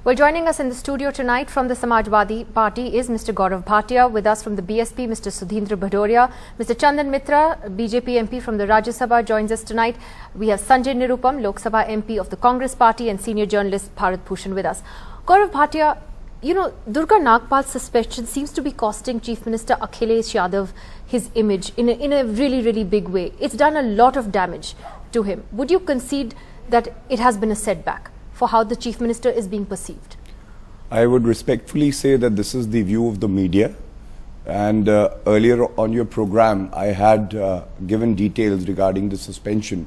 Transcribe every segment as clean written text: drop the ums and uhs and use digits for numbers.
Well, joining us in the studio tonight from the Samajwadi Party is Mr. Gaurav Bhatia. With us from the BSP, Mr. Sudhindra Bhadoria. Mr. Chandan Mitra, BJP MP from the Rajya Sabha, joins us tonight. We have Sanjay Nirupam, Lok Sabha MP of the Congress Party, and senior journalist Bharat Bhushan with us. Gaurav Bhatia, you know, Durga Nagpal's suspension seems to be costing Chief Minister Akhilesh Yadav his image in a really big way. It's done a lot of damage to him. Would you concede that it has been a setback for how the Chief Minister is being perceived? I would respectfully say that this is the view of the media. And earlier on your program, I had given details regarding the suspension.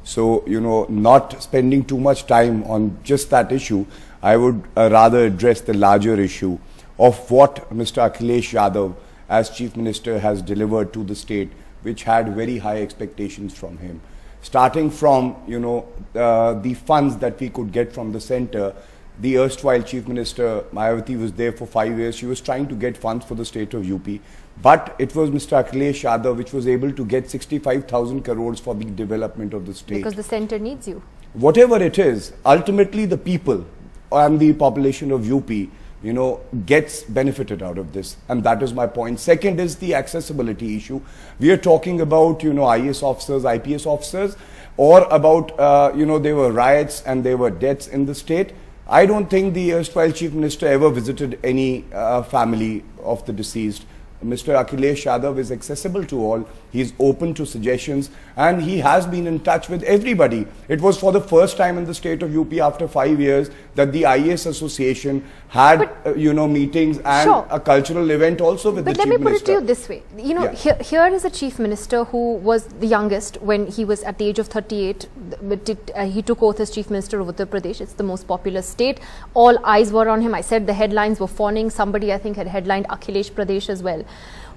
So, you know, not spending too much time on just that issue, I would rather address the larger issue of what Mr. Akhilesh Yadav as Chief Minister has delivered to the state, which had very high expectations from him. Starting from, you know, the funds that we could get from the center. The erstwhile Chief Minister, Mayawati, was there for 5 years. She was trying to get funds for the state of UP. But it was Mr. Akhilesh Yadav which was able to get 65,000 crores for the development of the state. Because the center needs you. Whatever it is, ultimately the people and the population of UP, you know, gets benefited out of this. And that is my point. Second is the accessibility issue. We are talking about, you know, IAS officers, IPS officers, or about, you know, there were riots and there were deaths in the state. I don't think the erstwhile Chief Minister ever visited any family of the deceased. Mr. Akhilesh Yadav is accessible to all. He is open to suggestions and he has been in touch with everybody. It was for the first time in the state of UP after 5 years that the IAS Association had, you know, meetings and a cultural event also with the Chief Minister. But let me put it to you this way. You know, here is a Chief Minister who was the youngest when he was at the age of 38. He took oath as Chief Minister of Uttar Pradesh. It's the most populous state. All eyes were on him. I said the headlines were fawning. Somebody, I think, had headlined Akhilesh Pradesh as well.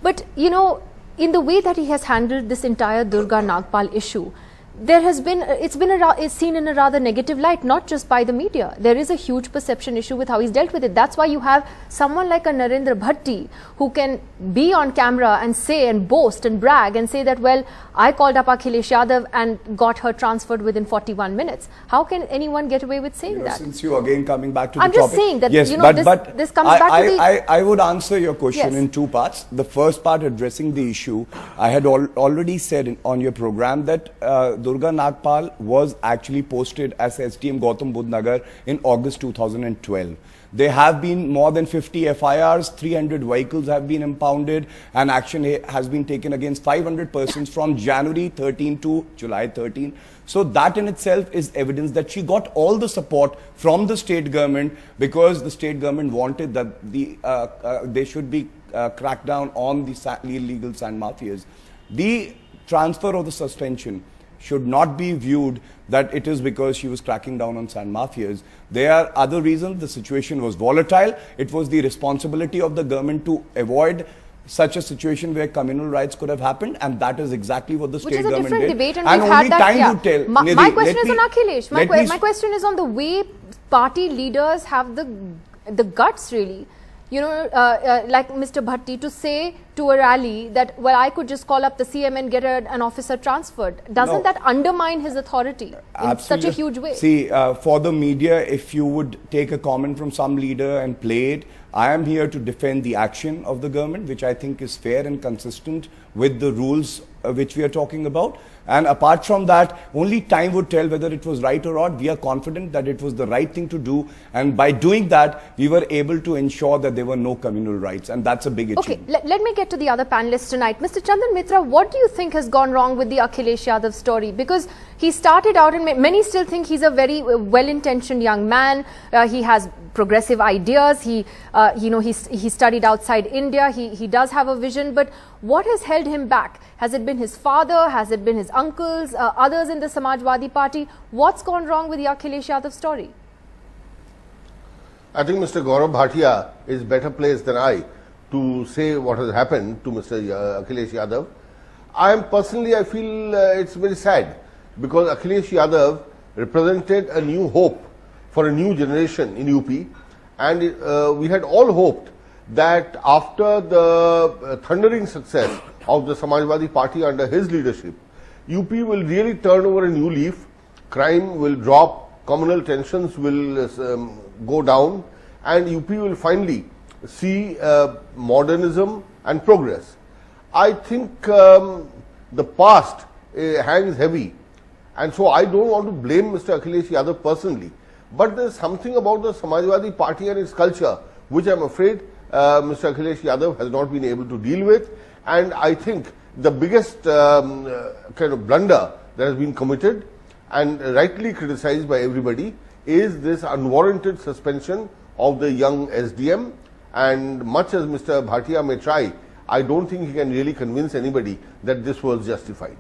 But, you know, in the way that he has handled this entire Durga Nagpal issue, there has been, it's seen in a rather negative light, not just by the media. There is a huge perception issue with how he's dealt with it. That's why you have someone like a Narendra Bhatti who can be on camera and say and boast and brag and say that, well, I called up Akhilesh Yadav and got her transferred within 41 minutes. How can anyone get away with saying that? Since you're again coming back to the topic. I'm just saying that, yes, you know, this comes back to the... I would answer your question in two parts. The first part addressing the issue, I had already said on your program that Durga Nagpal was actually posted as SDM Gautam Budh Nagar in August 2012. There have been more than 50 FIRs, 300 vehicles have been impounded, and action has been taken against 500 persons from January 13 to July 13. So that in itself is evidence that she got all the support from the state government because the state government wanted that there should be cracked down on the illegal sand mafias. The transfer of the suspension should not be viewed that it is because she was cracking down on sand mafias. There are other reasons. The situation was volatile. It was the responsibility of the government to avoid such a situation where communal riots could have happened, and that is exactly what the state government did. Which is a different debate, and we've had that. Time to tell. My question is on Akhilesh. My question is on the way party leaders have the guts, really. You know, like Mr. Bhatti, to say to a rally that, well, I could just call up the CM and get an officer transferred. Doesn't that undermine his authority in such a huge way? See, for the media, if you would take a comment from some leader and play it, I am here to defend the action of the government, which I think is fair and consistent with the rules which we are talking about. And apart from that, only time would tell whether it was right or not. We are confident that it was the right thing to do. And by doing that, we were able to ensure that there were no communal riots. And that's a big achievement. Okay, let me get to the other panelists tonight. Mr. Chandan Mitra, what do you think has gone wrong with the Akhilesh Yadav story? Because he started out, and many still think he's a very well-intentioned young man. He has progressive ideas. He studied outside India. He does have a vision. But what has held him back? Has it been his father? Has it been his uncles? Others in the Samajwadi Party? What's gone wrong with the Akhilesh Yadav story? I think Mr. Gaurav Bhatia is better placed than I to say what has happened to Mr. Akhilesh Yadav. I feel it's very sad because Akhilesh Yadav represented a new hope for a new generation in UP, and we had all hoped that after the thundering success of the Samajwadi Party under his leadership, UP will really turn over a new leaf, crime will drop communal tensions will go down, and UP will finally see modernism and progress. I think the past hangs heavy, and so I don't want to blame Mr. Akhilesh Yadav personally, but there's something about the Samajwadi Party and its culture which I'm afraid Mr. Akhilesh Yadav has not been able to deal with, and I think the biggest kind of blunder that has been committed and rightly criticized by everybody is this unwarranted suspension of the young SDM, and much as Mr. Bhatia may try, I don't think he can really convince anybody that this was justified.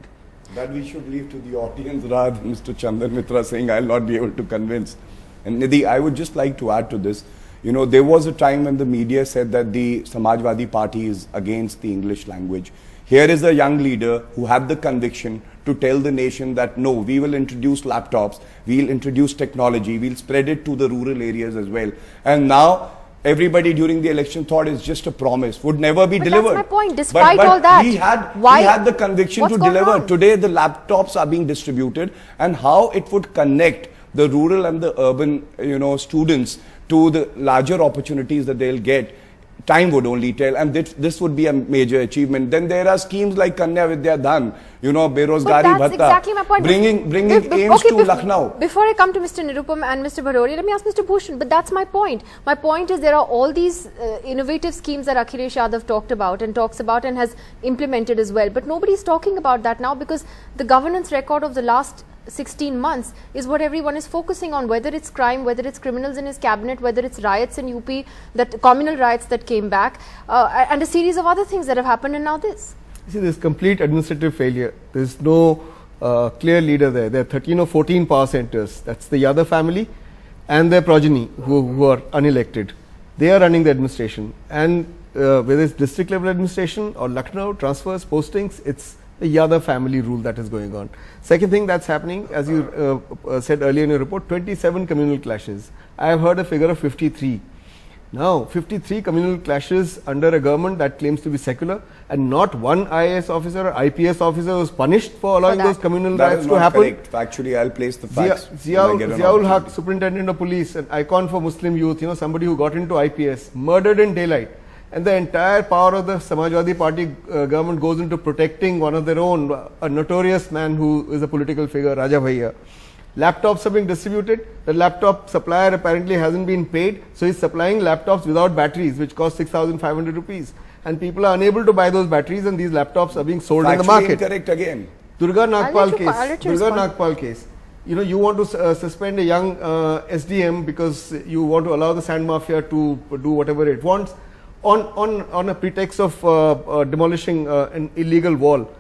That we should leave to the audience rather than Mr. Chandan Mitra saying I'll not be able to convince. And Nidhi, I would just like to add to this. You know, there was a time when the media said that the Samajwadi Party is against the English language. Here is a young leader who had the conviction to tell the nation that no, we will introduce laptops, we'll introduce technology, we'll spread it to the rural areas as well. And now everybody during the election thought it's just a promise, would never be delivered. That's my point. Despite but all that, he had the conviction to deliver. Wrong? Today the laptops are being distributed, and how it would connect the rural and the urban, students to the larger opportunities that they'll get, time would only tell, and this would be a major achievement. Then there are schemes like Kanya Vidya Dhan, Berozgari Bhatta, exactly my point. bringing aims to Lucknow. Before I come to Mr. Nirupam and Mr. Bharori, let me ask Mr. Bhushan, but that's my point. My point is there are all these innovative schemes that Akhilesh Yadav talked about and talks about and has implemented as well, but nobody's talking about that now because the governance record of the last 16 months is what everyone is focusing on, whether it's crime, whether it's criminals in his cabinet, whether it's riots in UP, that communal riots that came back, and a series of other things that have happened, and now this. You see, there's complete administrative failure. There's no clear leader there. There are 13 or 14 power centers. That's the Yadav family and their progeny who are unelected. They are running the administration, and whether it's district level administration or Lucknow, transfers, postings, it's the Yadav family rule that is going on. Second thing that's happening, as you said earlier in your report, 27 communal clashes. I have heard a figure of 53. Now, 53 communal clashes under a government that claims to be secular, and not one IAS officer or IPS officer was punished for allowing those communal riots to happen. Correct. Factually, I'll place the facts. Ziaul Haq, Superintendent of Police, an icon for Muslim youth, somebody who got into IPS, murdered in daylight. And the entire power of the Samajwadi Party government goes into protecting one of their own, a notorious man who is a political figure, Raja Bhaiya. Laptops are being distributed. The laptop supplier apparently hasn't been paid, so he's supplying laptops without batteries, which cost 6,500 rupees. And people are unable to buy those batteries, and these laptops are being sold in the market. Incorrect again. Durga Nagpal case. You want to suspend a young SDM because you want to allow the sand mafia to do whatever it wants on a pretext of demolishing an illegal wall.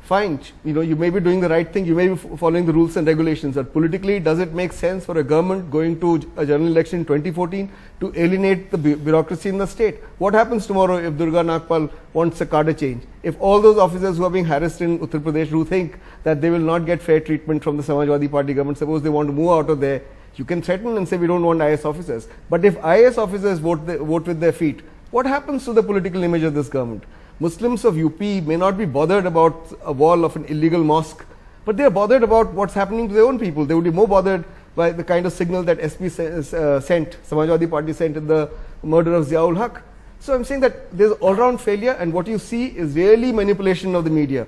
Fine, you may be doing the right thing, you may be following the rules and regulations, but politically, does it make sense for a government going to a general election in 2014 to alienate the bureaucracy in the state? What happens tomorrow if Durga Nagpal wants a cadre change? If all those officers who are being harassed in Uttar Pradesh who think that they will not get fair treatment from the Samajwadi Party government, suppose they want to move out of there, you can threaten and say we don't want IAS officers. But if IAS officers vote with their feet, what happens to the political image of this government? Muslims of UP may not be bothered about a wall of an illegal mosque, but they are bothered about what's happening to their own people. They would be more bothered by the kind of signal that SP sent, Samajwadi Party sent in the murder of Ziaul Haq. So I'm saying that there's all-round failure, and what you see is really manipulation of the media.